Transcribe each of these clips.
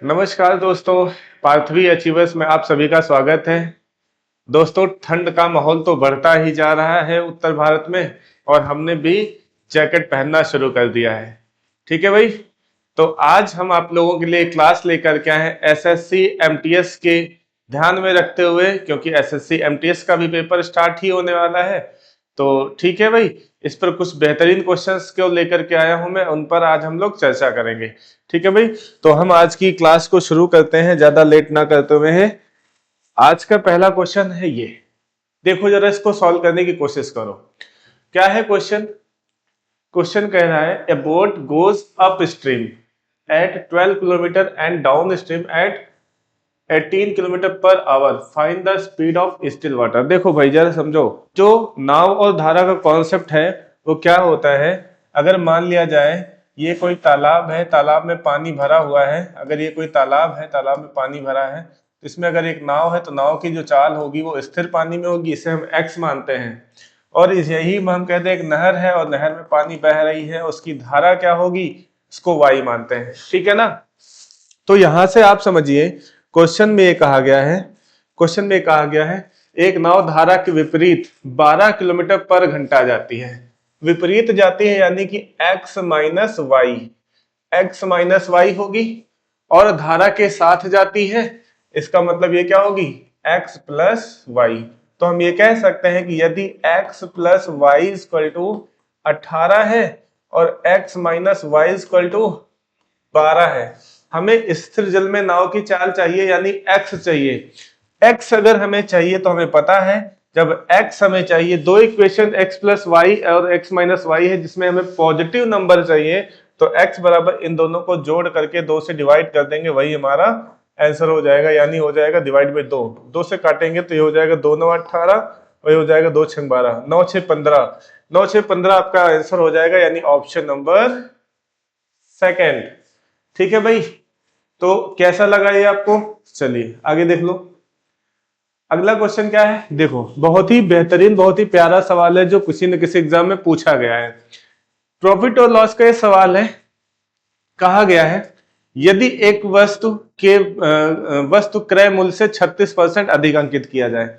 नमस्कार दोस्तों, पार्थवी अचीवर्स में आप सभी का स्वागत है। दोस्तों, ठंड का माहौल तो बढ़ता ही जा रहा है उत्तर भारत में और हमने भी जैकेट पहनना शुरू कर दिया है। ठीक है भाई, तो आज हम आप लोगों के लिए क्लास लेकर के आए हैं एसएससी एमटीएस के ध्यान में रखते हुए, क्योंकि एसएससी एमटीएस का भी पेपर स्टार्ट ही होने वाला है। तो ठीक है भाई, इस पर कुछ बेहतरीन क्वेश्चंस को लेकर के आया हूं मैं, उन पर आज हम लोग चर्चा करेंगे। ठीक है भाई, तो हम आज की क्लास को शुरू करते हैं ज्यादा लेट ना करते हुए हैं। आज का पहला क्वेश्चन है ये, देखो जरा इसको सॉल्व करने की कोशिश करो। क्या है क्वेश्चन? क्वेश्चन कह रहा है a boat goes upstream at 12 kilometre and downstream at 18 kilometre per hour, find the speed of still water. देखो भाई जरा समझो, जो नाव और धारा का कॉन्सेप्ट है वो क्या होता है। अगर मान लिया जाए ये कोई तालाब है, तालाब में पानी भरा हुआ है। अगर ये कोई तालाब है, तालाब में पानी भरा है, तो इसमें अगर एक नाव है तो नाव की जो चाल होगी वो स्थिर पानी में होगी, इसे हम एक्स मानते हैं। और यही हम कहते हैं एक नहर है और नहर में पानी बह रही है, उसकी धारा क्या होगी, इसको वाई मानते हैं। ठीक है ना? तो यहां से आप समझिए क्वेश्चन में ये कहा गया है, क्वेश्चन में कहा गया है एक नाव धारा के विपरीत 12 किलोमीटर पर घंटा जाती है। विपरीत जाती है यानी कि x minus y, x minus y होगी, और धारा के साथ जाती है, इसका मतलब ये क्या होगी, x प्लस वाई। तो हम ये कह सकते हैं कि यदि x plus y equal to 18 है और x minus y equal to 12 है, हमें स्थिर जल में नाव की चाल चाहिए यानी x चाहिए। x अगर हमें चाहिए तो हमें पता है जब x हमें चाहिए, दो इक्वेशन x प्लस वाई और x माइनस वाई है जिसमें हमें पॉजिटिव नंबर चाहिए, तो x बराबर इन दोनों को जोड़ करके 2 से डिवाइड कर देंगे, वही हमारा आंसर हो जाएगा। यानी हो जाएगा डिवाइड बाई 2, 2 से काटेंगे तो ये हो जाएगा 2 9 18, वही हो जाएगा 2 6 12, 9 6 15, 9 6 15 आपका आंसर हो जाएगा, यानी ऑप्शन नंबर सेकेंड। ठीक है भाई, तो कैसा लगा ये आपको? चलिए आगे देख लो। अगला क्वेश्चन क्या है, देखो बहुत ही बेहतरीन, बहुत ही प्यारा सवाल है जो किसी न किसी एग्जाम में पूछा गया है। प्रॉफिट और लॉस का ये सवाल है। कहा गया है यदि एक वस्तु के वस्तु क्रय मूल्य से 36% अधिक अंकित किया जाए,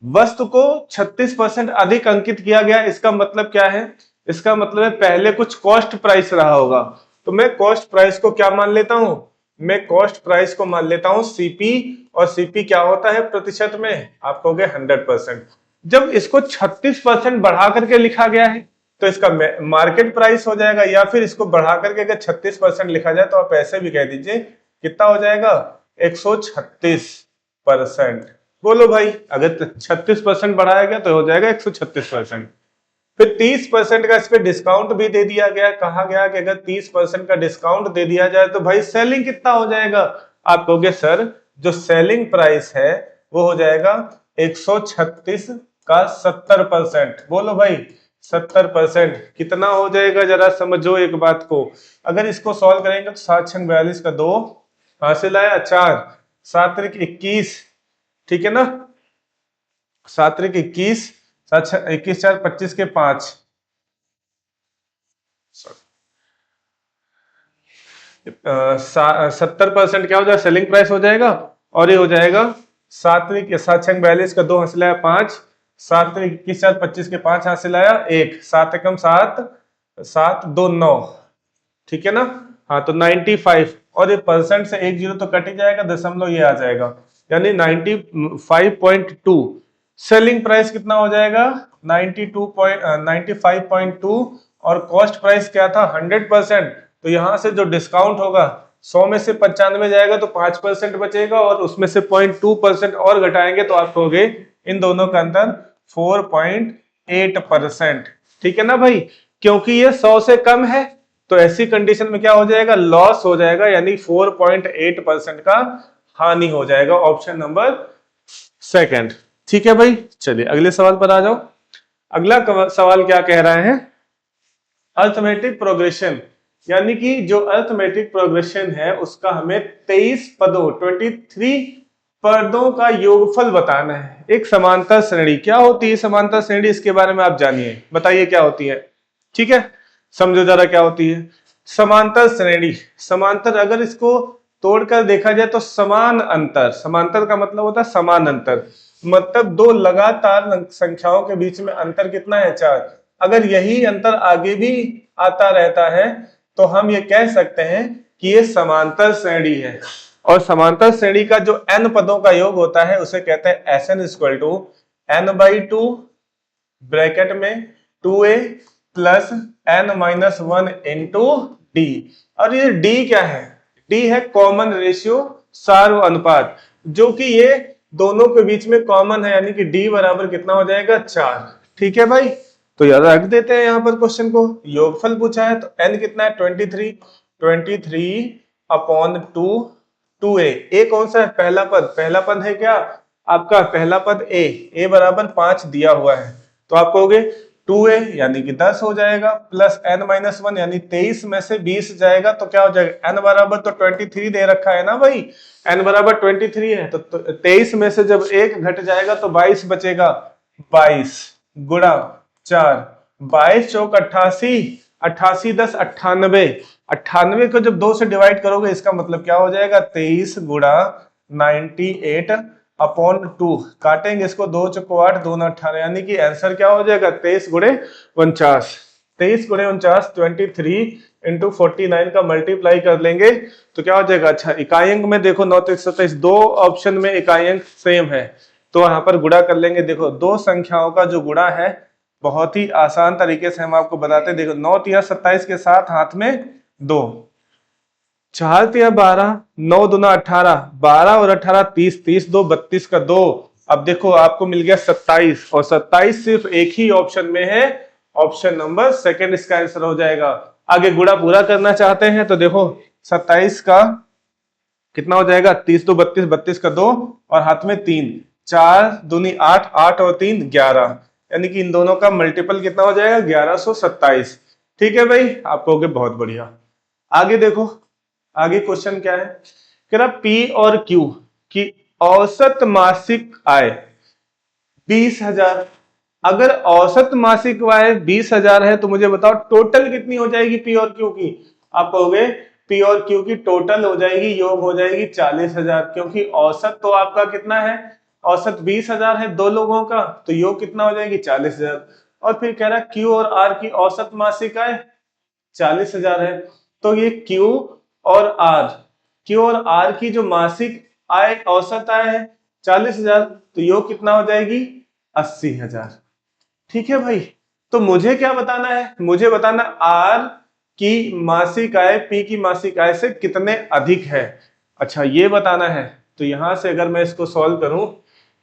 वस्तु को 36% अधिक अंकित किया गया, इसका मतलब क्या है? इसका मतलब है पहले कुछ कॉस्ट प्राइस रहा होगा, तो मैं कॉस्ट प्राइस को क्या मान लेता हूं, मैं कॉस्ट प्राइस को मान लेता हूं सीपी, और सीपी क्या होता है प्रतिशत में, आप कहोगे 100%। जब इसको 36% बढ़ा करके लिखा गया है तो इसका मार्केट प्राइस हो जाएगा, या फिर इसको बढ़ा करके अगर 36% लिखा जाए तो आप ऐसे भी कह दीजिए कितना हो जाएगा, 136%। बोलो भाई, अगर 36% बढ़ाया गया तो हो जाएगा 136%। फिर 30% का इस पे डिस्काउंट भी दे दिया गया। कहा गया कि अगर 30% का डिस्काउंट दे दिया जाए तो भाई सेलिंग कितना हो जाएगा? आप कहोगे सर जो सेलिंग प्राइस है वो हो जाएगा 136 का 70%। बोलो भाई 70% कितना हो जाएगा, जरा समझो एक बात को। अगर इसको सॉल्व करेंगे तो 7 6 42 का 2 हासिल आया 4, 7 3 21, ठीक है ना, 7 3 21, 7 21 4 25 के 5, 70% क्या हो जाएगा, सेलिंग प्राइस हो जाएगा, और ये हो जाएगा 7 7 6 42 का 2 हासिल आया 5, 7 21 4 25 के 5 हासिल आया 1, 7 एकम 7, 7 2 9, ठीक है ना। हाँ तो 95, और ये परसेंट से एक जीरो तो कट ही जाएगा, दशमलव ये आ जाएगा, यानी 95.2। सेलिंग प्राइस कितना हो जाएगा, 95.2, और कॉस्ट प्राइस क्या था 100%। तो यहां से जो डिस्काउंट होगा 100 में से 95 जाएगा तो 5% बचेगा, और उसमें से 0.2% और घटाएंगे तो आप कहोगे इन दोनों का अंतर 4.8%। ठीक है ना भाई, क्योंकि ये 100 से कम है तो ऐसी कंडीशन में क्या हो जाएगा, लॉस हो जाएगा, यानी 4.8% का हानि हो जाएगा, ऑप्शन नंबर सेकंड। ठीक है भाई, चलिए अगले सवाल पर आ जाओ। अगला सवाल क्या कह रहा है, अर्थमेटिक प्रोग्रेशन, यानी कि जो अर्थमेटिक प्रोग्रेशन है उसका हमें 23 पदों 23 पदों का योगफल बताना है। एक समांतर श्रेणी, क्या होती है समांतर श्रेणी, इसके बारे में आप जानिए, बताइए क्या होती है। ठीक है, समझो जरा क्या होती है। समांतर श्रेणी, समांतर अगर इसको तोड़कर देखा जाए तो समान अंतर, समांतर का मतलब होता है समान अंतर, मतलब दो लगातार संख्याओं के बीच में अंतर कितना है, 4। अगर यही अंतर आगे भी आता रहता है तो हम ये कह सकते हैं कि ये समांतर श्रेणी है। और समांतर श्रेणी का जो n पदों का योग होता है उसे कहते हैं Sn equal to n/2 bracket में 2a plus n-1 into D. और ये d क्या है, d है कॉमन रेशियो, सार्व अनुपात, जो कि ये दोनों के बीच में कॉमन है, यानी कि d बराबर कितना हो जाएगा, 4। ठीक है भाई, तो याद रख देते हैं यहाँ पर क्वेश्चन को। योगफल पूछा है तो n कितना है, 23/2 2a, a कौन सा है, पहला पद, पहला पद है क्या आपका, पहला पद a बराबर 5 दिया हुआ है, तो आप कहोगे 2a यानी कि 10 हो जाएगा, प्लस n-1 यानी 23 में से 20 जाएगा तो क्या हो जाएगा, n बराबर तो 23 दे रखा है ना भाई, n बराबर 23 है, तो 23 में से जब एक घट जाएगा तो 22 बचेगा, 22 गुणा 4, 22 चौक 88, 88 10 98, 98 को जब 2 से डिवाइड करोगे इसका मतलब क्या हो जाएगा, 23 गुणा 98/2, काटेंगे इसको, 2 चौको 8 2 18, यानी कि आंसर क्या हो जाएगा, 23 गुणे 49, 23 गुणे 49, 23 इंटू 49 का मल्टीप्लाई कर लेंगे तो क्या हो जाएगा, अच्छा इकाई अंक में देखो 9 3 27, दो ऑप्शन में इकाई अंक सेम है तो यहाँ पर गुणा कर लेंगे। देखो दो संख्याओं का जो गुणा है बहुत ही आसान तरीके से हम आपको बताते हैं। देखो 9 3 27 के साथ हाथ में 2, 4 3 12, 9 2 18, 12 और 18 30, 30 2 32 का 2। अब देखो आपको मिल गया 27 और 27 सिर्फ एक ही ऑप्शन में है, ऑप्शन नंबर सेकंड इसका आंसर हो जाएगा। आगे गुणा पूरा करना चाहते हैं तो देखो 27 का कितना हो जाएगा, 30 2 32, 32 का 2 और हाथ में 3, 4 दूनी 8, 8 और 3 11, यानी कि इन दोनों का मल्टीपल कितना हो जाएगा, 1127। ठीक है भाई, आप कहोगे बहुत बढ़िया। आगे देखो, आगे क्वेश्चन क्या है, कह रहा P और Q की औसत मासिक आय 20,000। अगर औसत मासिक आय 20,000 है तो मुझे बताओ टोटल कितनी हो जाएगी P और Q की। आप कहोगे P और Q की टोटल हो जाएगी, योग हो जाएगी 40,000, क्योंकि औसत तो आपका कितना है, औसत 20,000 है दो लोगों का, तो योग कितना हो जाएगी 40,000। और फिर कह रहा है Q और R की औसत मासिक आय 40,000 है, तो ये Q और R की जो मासिक आय औसत आय है 40,000, तो योग कितना हो जाएगी 80,000। ठीक है भाई, तो मुझे क्या बताना है, मुझे बताना R की मासिक आय P की मासिक आय से कितने अधिक है, अच्छा ये बताना है। तो यहां से अगर मैं इसको सॉल्व करूं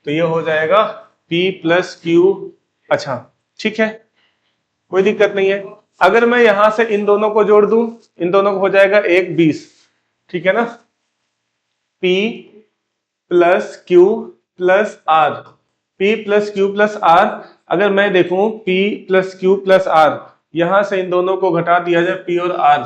तो ये हो जाएगा P प्लस Q, अच्छा ठीक है कोई दिक्कत नहीं है। अगर मैं यहां से इन दोनों को जोड़ दूं, इन दोनों को हो जाएगा 1 20, ठीक है ना, P plus Q plus R, P plus Q plus R। अगर मैं देखूं P plus Q plus R, यहां से इन दोनों को घटा दिया जाए P और R,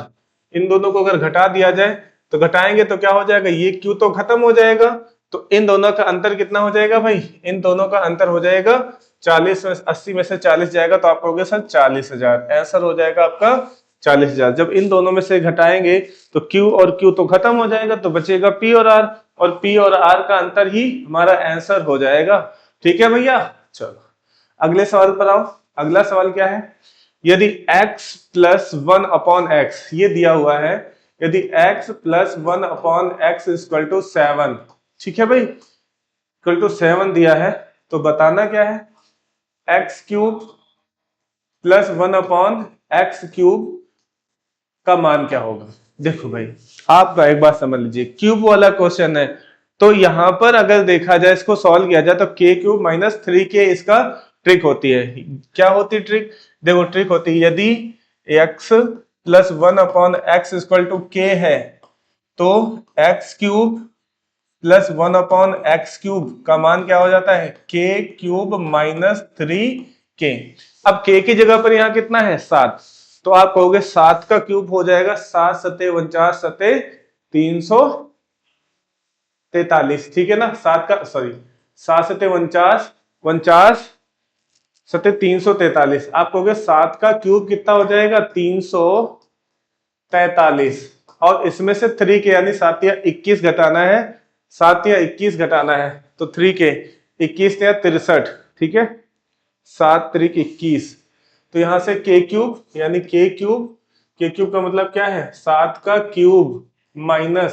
इन दोनों को अगर घटा दिया जाए तो घटाएंगे तो क्या हो जाएगा, ये Q तो खत्म हो जाएगा, तो इन दोनों का अंतर कितना हो जाएगा भाई, इन दोनों का अंतर हो जाएगा 40 में 80 में से 40 जाएगा तो आप कहोगे सर 40,000, आंसर हो जाएगा आपका 40,000। जब इन दोनों में से घटाएंगे तो Q और Q तो खत्म हो जाएगा, तो बचेगा P और R, और P और R का अंतर ही हमारा आंसर हो जाएगा। ठीक है भैया, चलो अगले सवाल पर आओ। अगला सवाल क्या है, यदि x प्लस 1 अपॉन एक्स, ये दिया हुआ है, यदि x plus 1 upon x equal to 7, ठीक है भाई, इक्वल टू 7 दिया है, तो बताना क्या है, x cube plus 1 upon x cube का मान क्या होगा। देखो भाई आप एक बात समझ लीजिए, क्यूब वाला क्वेश्चन है, तो यहां पर अगर देखा जाए इसको सॉल्व किया जाए तो k क्यूब माइनस 3k इसका ट्रिक होती है। क्या होती है ट्रिक, देखो ट्रिक होती है, यदि x plus 1 upon x equal to k है तो x cube plus 1 upon x cube का मान क्या हो जाता है, k क्यूब माइनस 3k। अब k की जगह पर यहाँ कितना है 7, तो आप कहोगे 7 का क्यूब हो जाएगा 7 सते 49 सते 343, ठीक है ना, 7 का सॉरी 7 सते 49, 49 सते 343, आप कहोगे 7 का क्यूब कितना हो जाएगा 43 और इसमें से 3 के यानी 7 या 21 घटाना है, 7 या 21 घटाना है तो 3 के 21 या 63, ठीक है, 7 त्रिक 21। तो यहां से k क्यूब यानी k क्यूब का मतलब क्या है 7 का क्यूब माइनस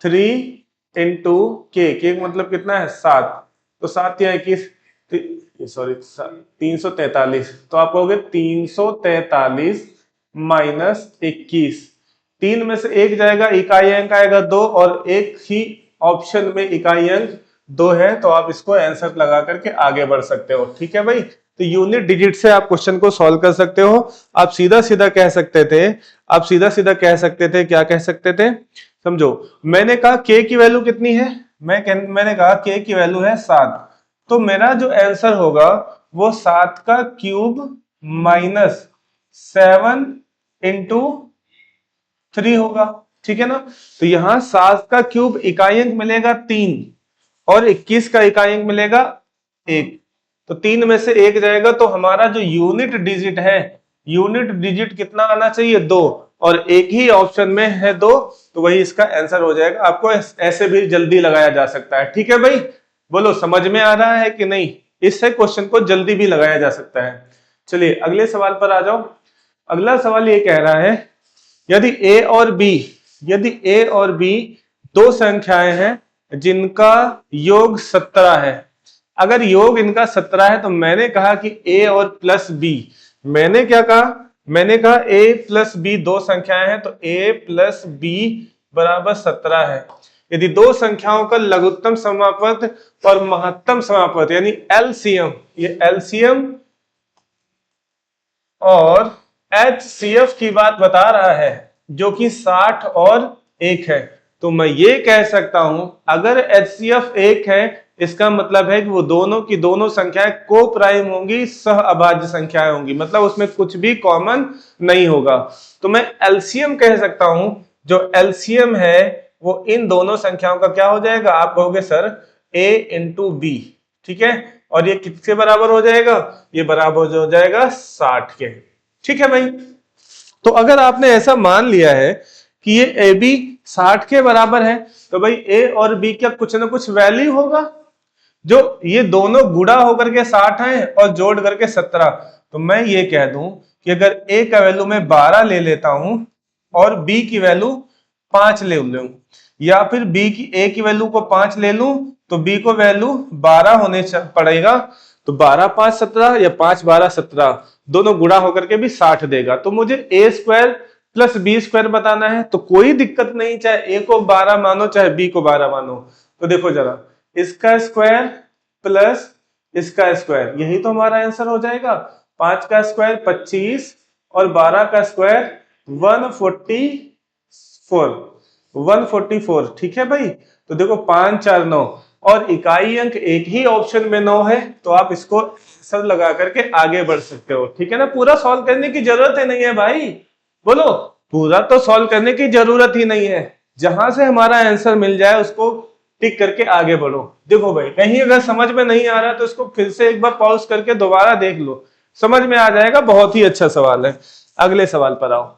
3 इंटू के का मतलब कितना है 7, तो 7 या 21 सॉरी 343, तो आप कहोगे 343 माइनस 21, 3 में से 1 जाएगा, इकाई अंक आएगा 2 और एक ही ऑप्शन में इकाई अंक 2 है, तो आप इसको आंसर लगा करके आगे बढ़ सकते हो। ठीक है भाई, तो यूनिट डिजिट से आप क्वेश्चन को सॉल्व कर सकते हो। आप सीधा सीधा कह सकते थे, क्या कह सकते थे, समझो, मैंने कहा k की वैल्यू कितनी है, मैंने कहा k की वैल्यू है 7, तो मेरा जो आंसर होगा वो 7 का क्यूब माइनस 7 इंटू 3 होगा, ठीक है ना। तो यहां 7 का क्यूब इकाई अंक मिलेगा 3 और 21 का इकाई अंक मिलेगा 1, तो 3 में से 1 जाएगा, तो हमारा जो यूनिट डिजिट कितना आना चाहिए 2, और एक ही ऑप्शन में है 2, तो वही इसका आंसर हो जाएगा। आपको ऐसे भी जल्दी लगाया जा सकता है। ठीक है भाई, बोलो समझ में आ रहा है कि नहीं, इससे क्वेश्चन को जल्दी भी लगाया जा सकता है। चलिए अगले सवाल पर आ जाओ। अगला सवाल ये कह रहा है यदि a और b दो संख्याएं हैं जिनका योग 17 है, अगर योग इनका 17 है तो मैंने कहा कि a और प्लस b, मैंने क्या कहा, मैंने कहा a प्लस b दो संख्याएं हैं तो a प्लस b बराबर 17 है। यदि दो संख्याओं का लघुत्तम समापवर्त और महत्तम समापवर्त यानी एलसीएम, ये एलसीएम और HCF की बात बता रहा है जो कि 60 और 1 है, तो मैं ये कह सकता हूं अगर HCF 1 है इसका मतलब है कि वो दोनों की दोनों संख्याएं को प्राइम होंगी, सह अभाज्य संख्याएं होंगी, मतलब उसमें कुछ भी कॉमन नहीं होगा। तो मैं एलसीएम कह सकता हूं, जो एलसीएम है वो इन दोनों संख्याओं का क्या हो जाएगा, आप कहोगे सर a इंटू बी, ठीक है, और ये किसके बराबर हो जाएगा, ये बराबर हो जाएगा 60 के। ठीक है भाई, तो अगर आपने ऐसा मान लिया है कि ये ए बी 60 के बराबर है, तो भाई ए और बी का कुछ ना कुछ वैल्यू होगा, जो ये दोनों गुणा होकर के 60 है और जोड़ करके 17, तो मैं ये कह दूं कि अगर ए का वैल्यू मैं 12 ले लेता हूं और बी की वैल्यू 5 ले लूं, या फिर बी की ए की वैल्यू को 5 ले लूं तो बी को वैल्यू 12 होने पड़ेगा, तो 12 5 17 या 5 12 17 दोनों गुणा होकर के भी 60 देगा। तो मुझे ए स्क्वायर प्लस बी स्क्वायर बताना है, तो कोई दिक्कत नहीं, चाहे ए को 12 मानो चाहे बी को 12 मानो। तो देखो जरा, इसका स्क्वायर प्लस इसका स्क्वायर, यही तो हमारा आंसर हो जाएगा। 5 का स्क्वायर 25 और 12 का स्क्वायर 144, ठीक है भाई। तो देखो 5 4 9 और इकाई अंक एक ही ऑप्शन में 9 है, तो आप इसको सब लगा करके आगे बढ़ सकते हो। ठीक है ना, पूरा सॉल्व करने की जरूरत ही नहीं है भाई, बोलो, पूरा तो सॉल्व करने की जरूरत ही नहीं है, जहां से हमारा आंसर मिल जाए उसको टिक करके आगे बढ़ो। देखो भाई, कहीं अगर समझ में नहीं आ रहा तो इसको फिर से एक बार पॉज करके दोबारा देख लो, समझ में आ जाएगा। बहुत ही अच्छा सवाल है। अगले सवाल पर आओ।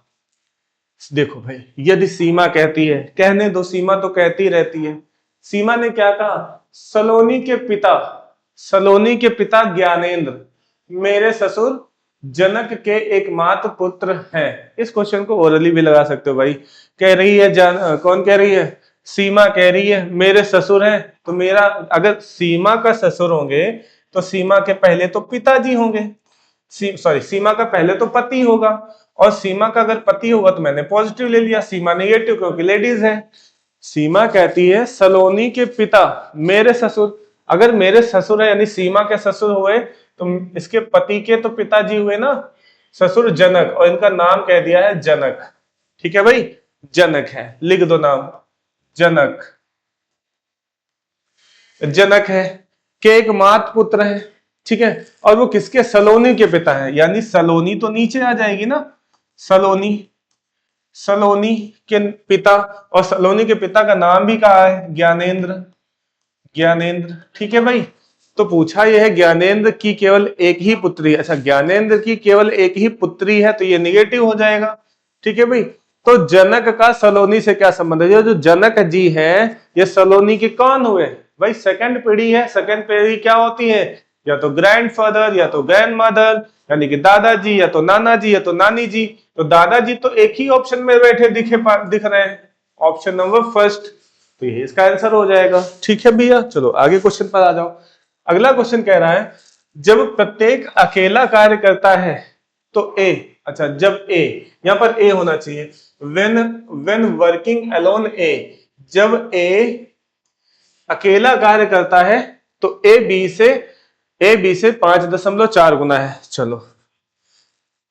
देखो भाई, यदि सीमा कहती है, कहने दो, सीमा तो कहती रहती है। सीमा ने क्या कहा, सलोनी के पिता ज्ञानेंद्र मेरे ससुर जनक के एकमात्र पुत्र हैं। इस क्वेश्चन को ओरली भी लगा सकते हो भाई। कह रही है कौन कह रही है, सीमा कह रही है मेरे ससुर हैं, तो मेरा अगर सीमा का ससुर होंगे तो सीमा के पहले तो पिताजी होंगे, सीमा का पहले तो पति होगा, और सीमा का अगर पति होगा तो मैंने पॉजिटिव ले लिया, सीमा नेगेटिव क्योंकि लेडीज है। सीमा कहती है सलोनी के पिता मेरे ससुर, अगर मेरे ससुर है यानी सीमा के ससुर हुए तो इसके पति के तो पिताजी हुए ना, ससुर जनक, और इनका नाम कह दिया है जनक। ठीक है भाई, जनक है, लिख दो नाम, जनक है के एकमात्र पुत्र है। ठीक है, और वो किसके, सलोनी के पिता है, यानी सलोनी तो नीचे आ जाएगी ना, सलोनी के पिता, और सलोनी के पिता का नाम भी कहा है ज्ञानेंद्र। ठीक है भाई, तो पूछा यह है ज्ञानेंद्र की केवल एक ही पुत्री है। अच्छा, ज्ञानेंद्र की केवल एक ही पुत्री है तो ये निगेटिव हो जाएगा। ठीक है भाई, तो जनक का सलोनी से क्या संबंध है? ये जो जनक जी हैं ये सलोनी के कौन हुए? भाई सेकंड पीढ़ी है। सेकंड पीढ़ी क्या होती है? या तो ग्रैंडफादर या तो ग्रैंड मदर, यानी कि दादाजी या तो नाना जी या तो नानी जी। तो दादाजी तो एक ही ऑप्शन में बैठे दिख रहे हैं, ऑप्शन नंबर फर्स्ट। तो ये इसका आंसर हो जाएगा। ठीक है भैया, चलो आगे क्वेश्चन पर आ जाओ। अगला क्वेश्चन कह रहा है जब प्रत्येक अकेला कार्य करता है तो ए, अच्छा जब ए, यहां पर ए होना चाहिए, व्हेन वर्किंग अलोन ए, जब ए अकेला कार्य करता है तो ए बी से 5.4 गुना है। चलो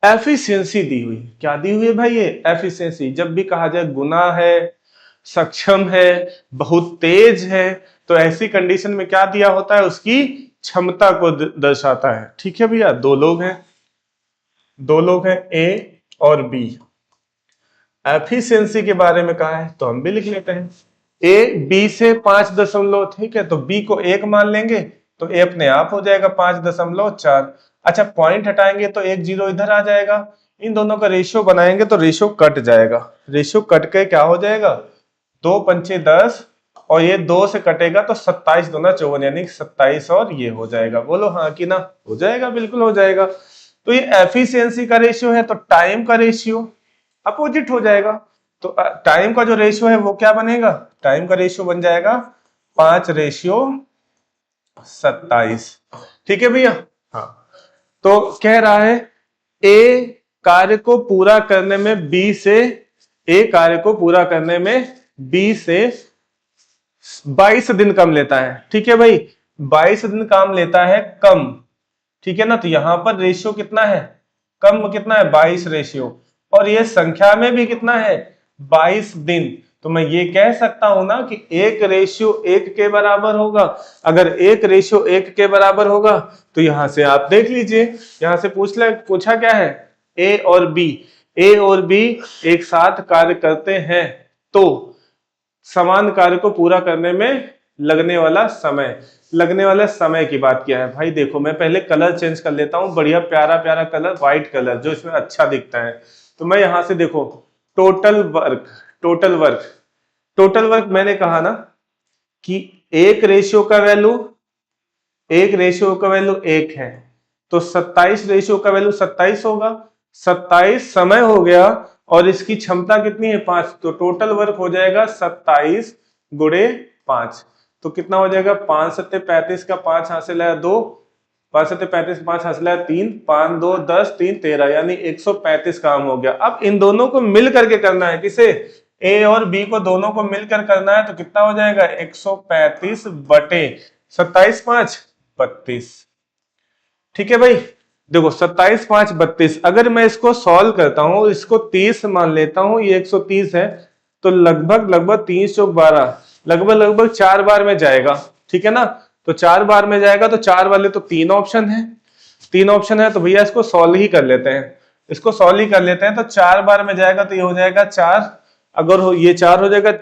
एफिशिएंसी दी हुई, क्या दी हुई है भाई? ये एफिशिएंसी। जब भी कहा जाए गुना है, सक्षम है, बहुत तेज है, तो ऐसी कंडीशन में क्या दिया होता है? उसकी क्षमता को दर्शाता है। ठीक है भैया, दो लोग हैं ए और बी। एफिशिएंसी के बारे में कहा है तो हम भी लिख लेते हैं ए बी से 5 ठीक है, तो बी को 1 मान लेंगे तो ए अपने आप हो जाएगा 5.4। अच्छा पॉइंट हटाएंगे तो 1 0 इधर आ जाएगा। इन दोनों का रेशियो बनाएंगे तो रेशियो कट जाएगा। रेशियो कट के क्या हो जाएगा? 2 पंचे 10 और ये 2 से कटेगा तो 27 दूना 54, यानी 27 और ये हो जाएगा। बोलो हाँ कि ना? हो जाएगा, बिल्कुल हो जाएगा। तो ये एफिशिएंसी का रेशियो है तो टाइम का रेशियो अपोजिट हो जाएगा। तो टाइम का जो रेशियो है वो क्या बनेगा? टाइम का रेशियो बन जाएगा 5:27। ठीक है भैया। हाँ, तो कह रहा है ए कार्य को पूरा करने में बी से 22 दिन कम लेता है। ठीक है भाई, 22 दिन काम लेता है कम। ठीक है ना, तो यहां पर रेशियो कितना है? कम कितना है? 22 रेशियो। और ये संख्या में भी कितना है? 22 दिन। तो मैं ये कह सकता हूं ना कि 1:1 के बराबर होगा। अगर 1:1 के बराबर होगा तो यहां से आप देख लीजिए, यहां से पूछा क्या है? ए और बी एक साथ कार्य करते हैं तो समान कार्य को पूरा करने में लगने वाला समय की बात किया है। भाई देखो, मैं पहले कलर चेंज कर लेता हूं, बढ़िया प्यारा प्यारा कलर, व्हाइट कलर जो इसमें अच्छा दिखता है। तो मैं यहां से देखो टोटल वर्क मैंने कहा ना कि एक रेशियो का वैल्यू 1 है, तो 27 रेशियो का वैल्यू 27 होगा। 27 समय हो गया और इसकी क्षमता कितनी है? 5, तो टोटल वर्क हो जाएगा 27 गुणे 5। तो कितना हो जाएगा? 5 7 35 का 5 हासिल है 2, 5 7 35 5 हासिल है 3, 5 2 10 3 13, यानी 135 काम हो गया। अब इन दोनों को मिल करके करना है, किसे? ए और बी को दोनों को मिलकर करना है, तो कितना हो जाएगा? 135 बटे 27 5 32। ठीक है भाई, देखो 27 5 32। अगर मैं इसको सॉल्व करता हूं, इसको 30 मान लेता हूं, ये 130 है, तो लगभग 3 चौक 12, लगभग 4 बार में जाएगा। ठीक है ना, तो 4 बार में जाएगा तो 4 वाले तो 3 ऑप्शन है, तो भैया इसको सॉल्व ही कर लेते हैं। तो 4 बार में जाएगा तो ये हो जाएगा 4, अगर ये 4 हो जाएगा,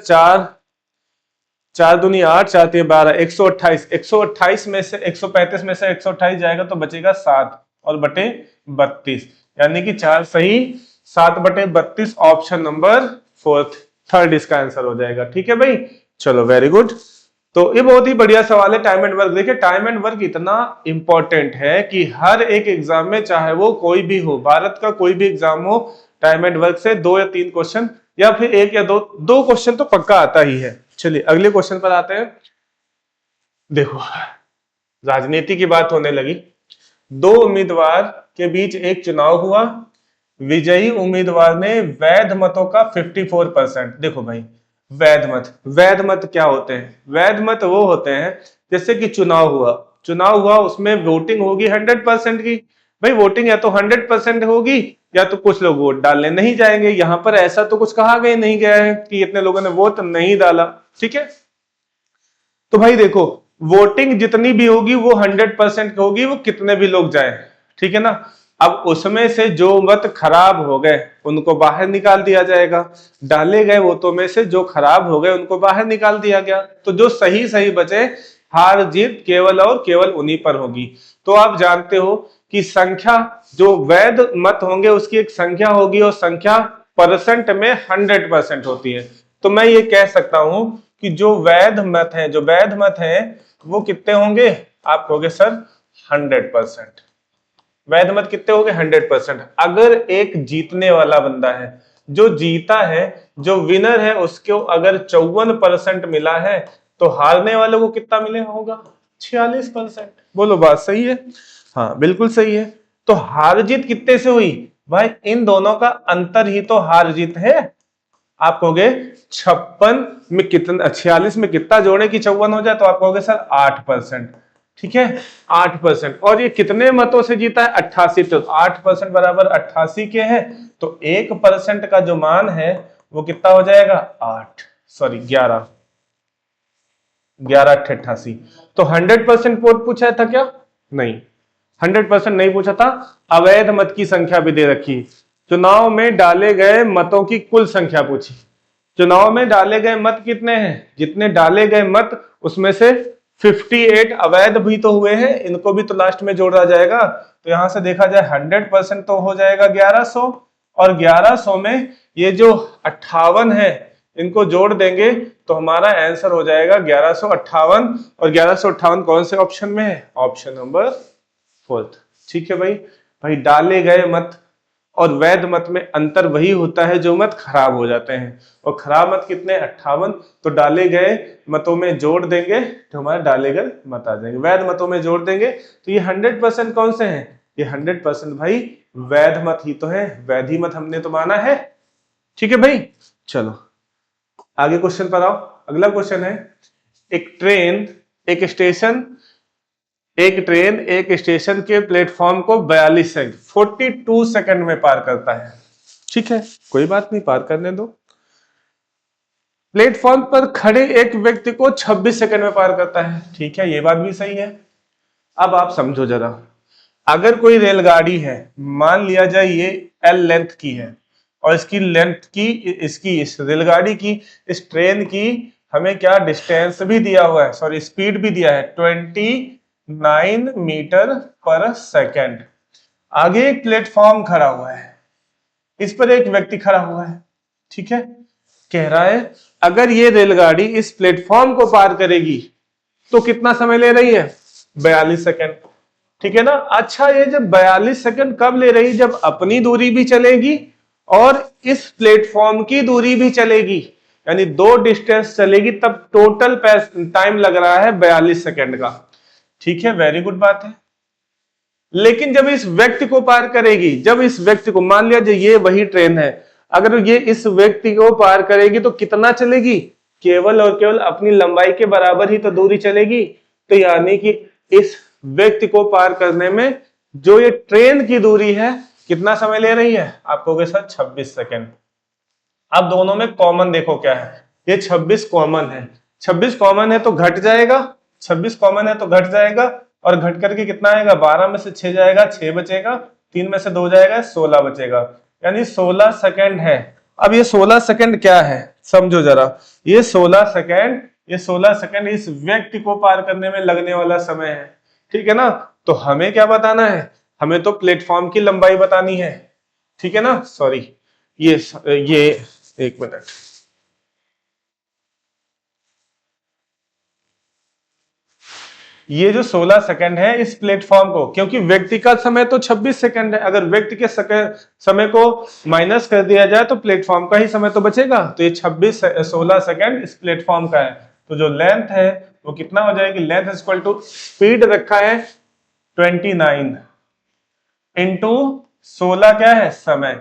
4 दूनी 8, 4 3 12, 128 में से 135 में से 128 जाएगा तो बचेगा 7 और बटे 32, यानी कि 4 सही, 7 बटे 32 ऑप्शन नंबर थर्ड इसका आंसर हो जाएगा। ठीक है भाई, चलो वेरी गुड। तो ये बहुत ही बढ़िया सवाल है टाइम एंड वर्क। देखिए टाइम एंड वर्क इतना इंपॉर्टेंट है कि हर एक एग्जाम में, चाहे वो कोई भी हो, भारत का कोई भी एग्जाम हो, टाइम एंड वर्क से 2 या 3 क्वेश्चन या फिर 1 या 2 क्वेश्चन तो पक्का आता ही है। चलिए अगले क्वेश्चन पर आते हैं। देखो राजनीति की बात होने लगी। 2 उम्मीदवार के बीच एक चुनाव हुआ, विजयी उम्मीदवार ने वैध मतों का 54%। देखो भाई, वैध मत क्या होते हैं? वैध मत वो होते हैं जैसे कि चुनाव हुआ, उसमें वोटिंग होगी 100% की। भाई वोटिंग या तो 100% होगी या तो कुछ लोग वोट डालने नहीं जाएंगे। यहां पर ऐसा तो कुछ कहा गया नहीं गया है कि इतने लोगों ने वोट नहीं डाला। ठीक है, तो भाई देखो वोटिंग जितनी भी होगी वो 100% होगी, वो कितने भी लोग जाए। ठीक है ना, अब उसमें से जो मत खराब हो गए उनको बाहर निकाल दिया जाएगा, डाले गए वोटों में से जो खराब हो गए उनको बाहर निकाल दिया गया, तो जो सही बचे, हार जीत केवल और केवल उन्हीं पर होगी। तो आप जानते हो कि संख्या, जो वैध मत होंगे उसकी एक संख्या होगी और संख्या परसेंट में 100% होती है। तो मैं ये कह सकता हूं कि जो वैध मत है वो कितने होंगे? आप कहोगे सर 100%। वैध मत कितने हो गए? 100%। अगर एक जीतने वाला बंदा है, जो जीता है, जो विनर है, उसको अगर 54% मिला है, तो हारने वाले को कितना मिले होगा? 46%। बोलो बात सही है? हाँ बिल्कुल सही है। तो हार जीत कितने से हुई भाई? इन दोनों का अंतर ही तो हार जीत है। आप कहोगे 56 में कितना, 46 में कितना जोड़े कि 54 हो जाए? तो आप कहोगे सर 8%। ठीक है, 8%। और ये कितने मतों से जीता है? 88। तो 8% बराबर 88 के है, तो 1% का जो मान है वो कितना हो जाएगा? 11। 11 88। तो 100% वोट पूछा था क्या? नहीं, 100% नहीं पूछा था। अवैध मत की संख्या भी दे रखी। चुनाव में डाले गए मतों की कुल संख्या पूछी। चुनाव में डाले गए मत कितने हैं? जितने डाले गए मत उसमें से 58 अवैध भी तो हुए हैं, इनको भी तो लास्ट में जोड़ा जाएगा। तो यहां से देखा जाए 100% तो हो जाएगा 1100, और 1100 में ये जो 58 है इनको जोड़ देंगे तो हमारा आंसर हो जाएगा 1158। और 1158 कौन से ऑप्शन में है? Option number 4। ठीक है भाई। भाई डाले गए मत और वैध मत में अंतर वही होता है जो मत खराब हो जाते हैं, और खराब मत कितने? 58। तो डाले गए मतों में जोड़ देंगे तो हमारे डाले गए मत आ जाएंगे। वैध मतों में जोड़ देंगे तो ये 100% कौन से हैं? ये 100% भाई वैध मत ही तो है, वैध ही मत हमने तो माना है। ठीक है भाई, चलो आगे क्वेश्चन पर आओ। अगला क्वेश्चन है, एक ट्रेन एक स्टेशन के प्लेटफॉर्म को 42 सेकंड में पार करता है। ठीक है, कोई बात नहीं, पार करने दो। प्लेटफॉर्म पर खड़े एक व्यक्ति को 26 सेकंड में पार करता है। ठीक है, ये बात भी सही है। अब आप समझो जरा, अगर कोई रेलगाड़ी है, मान लिया जाए ये एल लेंथ की है, और इसकी लेंथ की, इस रेलगाड़ी की, इस ट्रेन की हमें क्या डिस्टेंस भी दिया हुआ है, सॉरी स्पीड भी दिया है 29 मीटर पर सेकेंड। आगे एक प्लेटफॉर्म खड़ा हुआ है, इस पर एक व्यक्ति खड़ा हुआ है। ठीक है, कह रहा है अगर ये रेलगाड़ी इस प्लेटफॉर्म को पार करेगी तो कितना समय ले रही है? 42 सेकेंड। ठीक है ना। अच्छा, ये जब 42 सेकेंड कब ले रही? जब अपनी दूरी भी चलेगी और इस प्लेटफॉर्म की दूरी भी चलेगी, यानी दो डिस्टेंस चलेगी, तब टोटल टाइम लग रहा है 42 सेकेंड का। ठीक है, वेरी गुड बात है। लेकिन जब इस व्यक्ति को पार करेगी, जब इस व्यक्ति को, मान लिया ये वही ट्रेन है, अगर ये इस व्यक्ति को पार करेगी तो कितना चलेगी? केवल और केवल अपनी लंबाई के बराबर ही तो दूरी चलेगी। तो यानी कि इस व्यक्ति को पार करने में जो ये ट्रेन की दूरी है कितना समय ले रही है? आप कहोगे सर 26 सेकेंड। अब दोनों में कॉमन देखो क्या है, ये 26 कॉमन है। 26 कॉमन है तो घट जाएगा, 26 कॉमन है तो घट जाएगा, और घट करके कितना आएगा? 12 में से 6 जाएगा, 6 बचेगा, 3 में से 2 जाएगा, 16 बचेगा, यानी 16 सेकेंड है। अब ये 16 सेकेंड क्या है समझो जरा, ये 16 सेकेंड इस व्यक्ति को पार करने में लगने वाला समय है। ठीक है ना। तो हमें क्या बताना है? हमें तो प्लेटफॉर्म की लंबाई बतानी है। ठीक है ना, सॉरी ये एक मिनट, ये जो 16 सेकंड है इस प्लेटफॉर्म को, क्योंकि व्यक्ति का समय तो 26 सेकंड है, अगर व्यक्ति के समय को माइनस कर दिया जाए तो प्लेटफॉर्म का ही समय तो बचेगा। तो ये 16 सेकंड इस प्लेटफॉर्म का है। तो जो लेंथ है वो कितना हो जाएगी? लेंथ इक्वल टू, स्पीड रखा है 29 इंटू 16 क्या है? समय।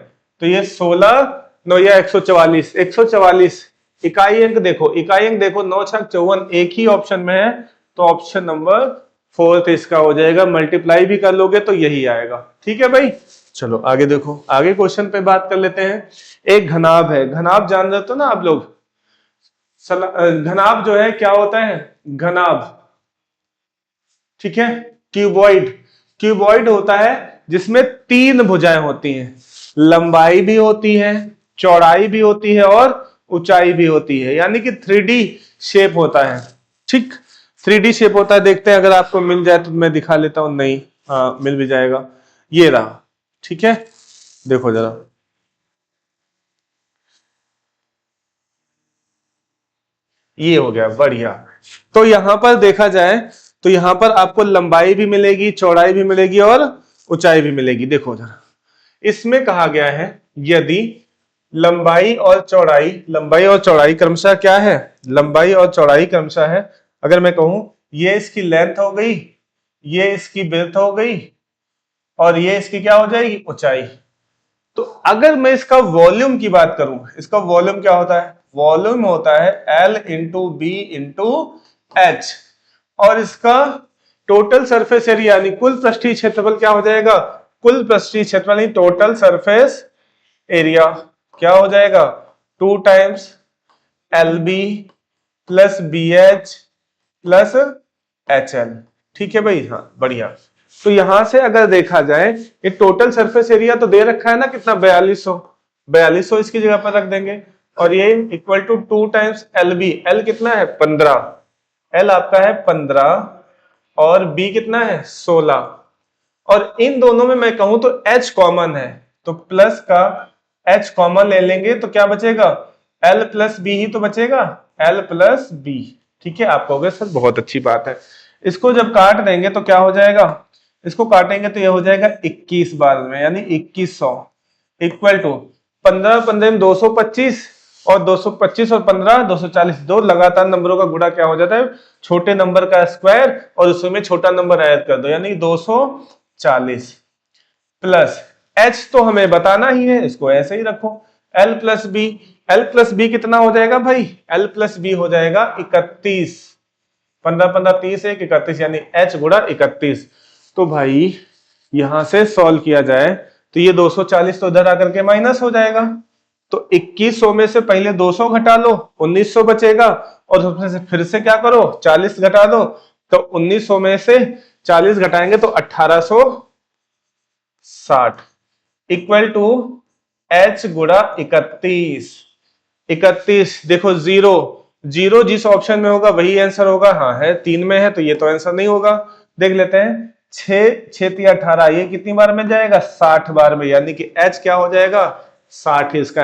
तो ये 16 9 या 144, 144 इकाई अंक देखो, इकाई अंक देखो, 9 छक 54 एक ही ऑप्शन में है, तो ऑप्शन नंबर 4 इसका हो जाएगा। मल्टीप्लाई भी कर लोगे तो यही आएगा। ठीक है भाई, चलो आगे देखो, आगे क्वेश्चन पे बात कर लेते हैं। एक घनाभ है, घनाभ जान जाते हो ना आप लोग? घनाभ जो है क्या होता है? घनाभ, ठीक है, क्यूबॉइड। क्यूबॉइड होता है जिसमें 3 भुजाएं होती हैं, लंबाई भी होती है, चौड़ाई भी होती है और ऊंचाई भी होती है, यानी कि 3D शेप होता है। ठीक, 3D शेप होता है। देखते हैं, अगर आपको मिल जाए तो मैं दिखा लेता हूं। नहीं, हाँ मिल भी जाएगा, ये रहा। ठीक है, देखो जरा, ये हो गया, बढ़िया। तो यहां पर देखा जाए तो यहां पर आपको लंबाई भी मिलेगी, चौड़ाई भी मिलेगी और ऊंचाई भी मिलेगी। देखो जरा, इसमें कहा गया है यदि लंबाई और चौड़ाई क्रमशः क्या है, लंबाई और चौड़ाई क्रमशः है, अगर मैं कहूं ये इसकी लेंथ हो गई, ये इसकी विड्थ हो गई और ये इसकी क्या हो जाएगी, ऊंचाई। तो अगर मैं इसका वॉल्यूम की बात करूं, इसका वॉल्यूम क्या होता है, वॉल्यूम होता है L into b into h, और इसका टोटल सरफेस एरिया यानी कुल पृष्ठीय क्षेत्रफल क्या हो जाएगा, कुल पृष्ठीय क्षेत्रफल यानी टोटल सरफेस एरिया क्या हो जाएगा, 2 times LB plus BH plus HL। ठीक है भाई, हाँ बढ़िया। तो यहां से अगर देखा जाए ये टोटल सरफेस एरिया तो दे रखा है ना कितना, 4200 इसकी जगह पर रख देंगे, और ये equal to 2 times LB, L कितना है 15, L आपका है 15 और B कितना है 16, और इन दोनों में मैं कहूं तो H कॉमन है, तो प्लस का H कॉमन ले लेंगे तो क्या बचेगा, L प्लस B ही तो बचेगा, L प्लस B। ठीक है, आप कहोगे सर बहुत अच्छी बात है। इसको जब काट देंगे तो क्या हो जाएगा, इसको काटेंगे तो ये हो जाएगा 21 बार में, यानी 2100 इक्वल टू 15 15 में 225 और 225 और 15 240, दो लगातार नंबरों का गुणा क्या हो जाता है, छोटे नंबर का स्क्वायर और उसमें छोटा नंबर ऐड कर दो, यानी 240 प्लस H तो हमें बताना ही है, इसको ऐसे ही रखो, L प्लस बी कितना हो जाएगा भाई, L प्लस बी हो जाएगा 31, 15 15 30 1 31, यानी H गुणा 31। तो भाई यहां से सॉल्व किया जाए तो ये 240 तो इधर आकर के माइनस हो जाएगा, तो 2100 में से पहले 200 घटा लो, 1900 बचेगा, और उसमें से फिर से क्या करो 40 घटा दो, तो 1900 में से 40 घटाएंगे तो 1860 इक्वल टू H गुणा 31। देखो जीरो जीरो जिस ऑप्शन में होगा वही आंसर होगा, हाँ है 3 में है तो ये तो आंसर नहीं होगा। देख लेते हैं, 6 18, ये कितनी बार में जाएगा, 60 बार में, यानी कि H क्या हो जाएगा 60 इसका